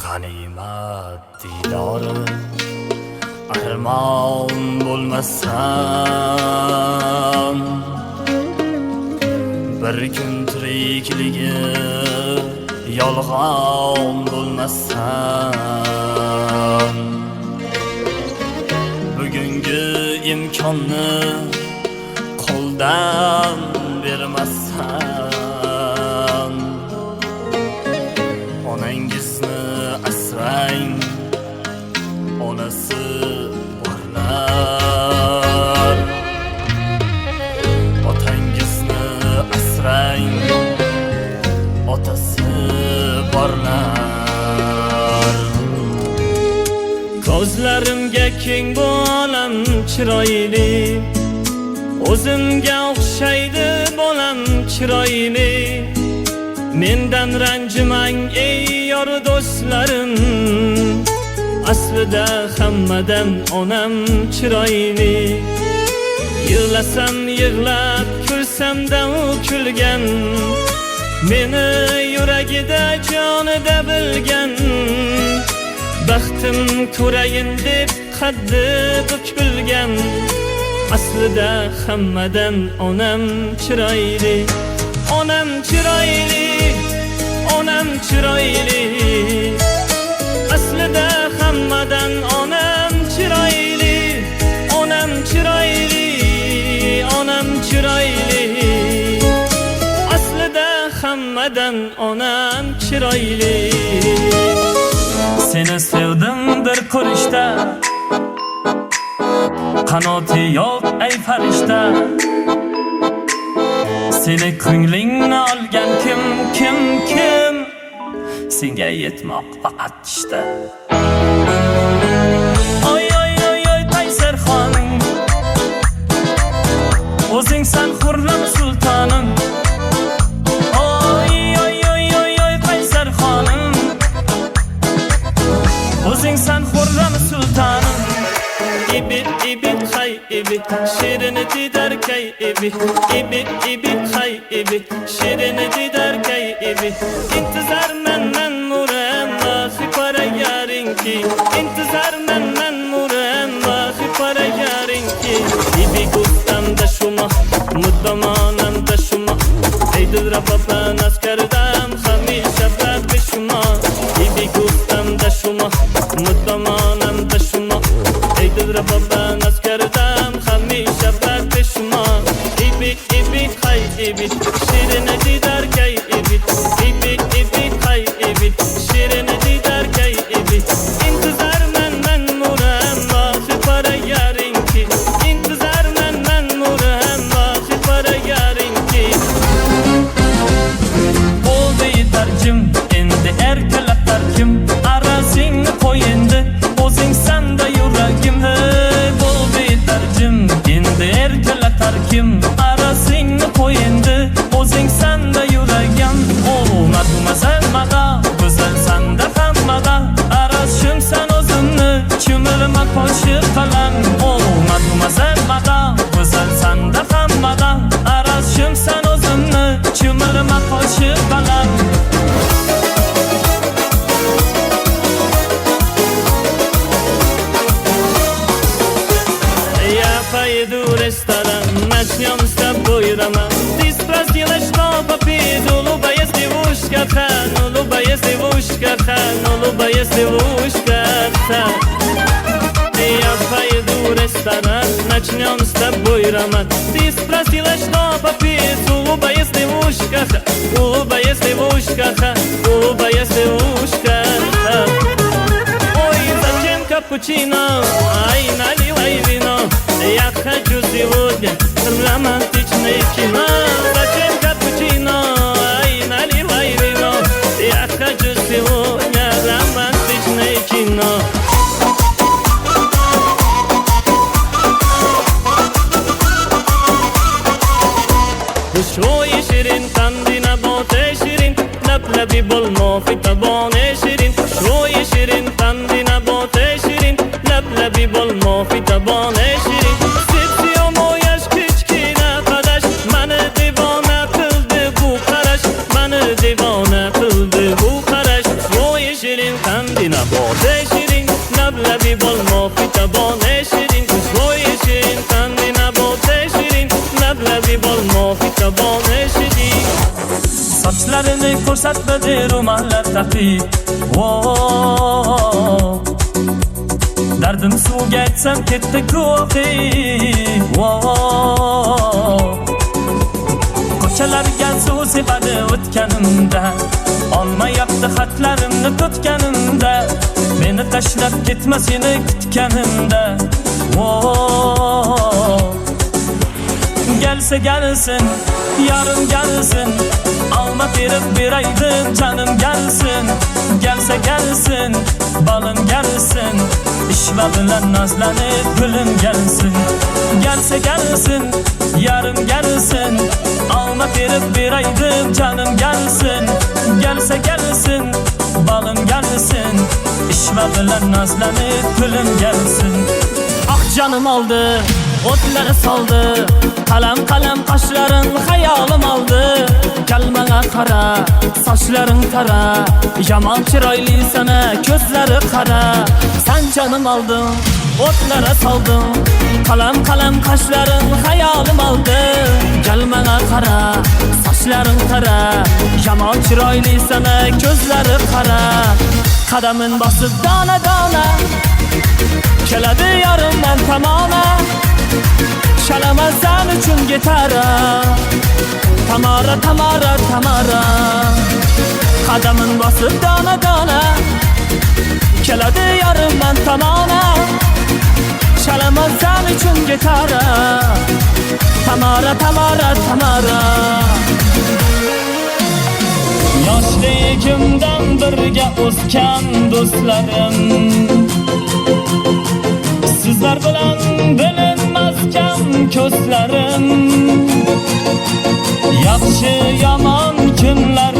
g'animat didori armon bo'lmasam bir kun tirikligi yolg'on bo'lmasam bugungi imkonni qo'ldan bermasam onangizni asrang onasi borlar otangizni asrang otasi borlar ko'zlarimga keng bu olam chiroyli o'zimga o'xshaydi bolam chiroyli mendan ranjimang ey yor do'stlarim aslida hammadan onam chiroyli yig'lasam yig'lab kulsamda u kulgan meni yuragida jonida bilgan baxtim ko'rayin deb qaddi bukilgan aslida hammadan onam chiroyli onam chiroyli onam chiroyli aslida hammadan onam chiroyli onam chiroyli onam chiroyli aslida hammadan onam chiroyli seni sevdim bir ko'rishda qanoti yo'q ey farishta seni ko'nglingni olgan kim senga yetmoq faqat ishda oy oy oy oy Qaysarxonim o'zingsan Xurram sultonim oy oy oy oy oy Qaysarxonim o'zingsan Xurram sultonim ibit ibit hay ibit şirini didar kay ibit ibit ibit hay ibit şirini didar kay ibit intizar men muram vahi para yarin ki intizar men muram vahi para yarin ki ibi gustam da shuma muddamanam da shuma eydil rabban askardam hamisha bab shuma ibi gustam da shuma muddamanam da shuma eydil rabban askardam hamisha bab shuma ibit ibit hay ibit şirini didar kay ibit ibit ibit hay ibit şirini didar kay ibit intizar men muram vahi para yarin ki intizar men muram vahi para yarin ki oldu yetarcim endi erkalab tarkim arasingni qo'yindi o'zing sanda yuragim hey bo'ldi yetarjim endi erkalab tarkim arasingni qo'yindi o'zing sanda yuragim o'lmadimasa maga go'zal sanda hammaga arashimsan o'zimni chimilma qo'shib qalam o'lmadimasa maga go'zal sanda hammaga arashimsan o'zimni chimilma qo'shib qalam Пойду в ресторан, начнем с тобой роман. Ты спросила, что попить, улыбаясь девушка-то, улыбаясь девушка-то, улыбаясь девушка-то. Я пойду в ресторан, начнем с тобой роман. Ты спросила, что попить, улыбаясь девушка-то, улыбаясь девушка-то, улыбаясь девушка-то. Ой, зачем капучино, ай, наливай вино. Я хочу сегодня романтичное кино. Зачем капучино, ай, наливай вино. Я хочу сегодня романтичное кино. Шои ширин, кандина боте ширин, лап-лаби болмо фитабоне ширин. Шои ширин, кандина боте ширин, лап-лаби болмо фитабоне ширин. Devona qildi bu qarash, mani devona qildi bu qarash. Sho'yi shirin shirin Kandina bode shirin Lablabi bolmo fitabone shirin Xushbo'y shirin Kandina bode shirin Lablabi bolmo fitabone shirin Sochlarini ko'rsatmadi ro'mollar taqib Dardim suvga aytsam ketdi ko'qib Ko'chalarga suv sepadi o'tganimda Olmayapti xatlarimni tutganimda Meni tashlab ketma seni kutganimda Gelsa gelsin, yarın gelsin Alma berib beraydim canım gelsin Gelsa gelsin, balım gelsin İşva bilan nazlanib gülüm gelsin Gelsa gelsin, yarın gelsin Alma berib beraydim canım gelsin Gelsa gelsin, balım gelsin İşva bilan nazlanib gülüm gelsin Ah canım aldı, otları saldı Kalem kalem kaşların hayalim aldı Kelmene kara, saçların kara Yaman çıraylı sana gözleri kara Sen canım aldın, otlara saldın Kalem kalem kaşların hayalim aldı Gelmene kara, saçların kara Yaman çıraylı sana gözleri kara Kademin basıp dana dana Keledi yarımdan tamama Çalamaz sen üçün gitara Tamara tamara tamara Kadamın basıp dana dana Keledi yarımdan tamama Çalamaz sen üçün gitara Tamara tamara tamara Yoshligimdan birga o'sgan do'stlarim Sizlar bilan bilinmazkan ko'zlarim Yaxshi yomon kunlar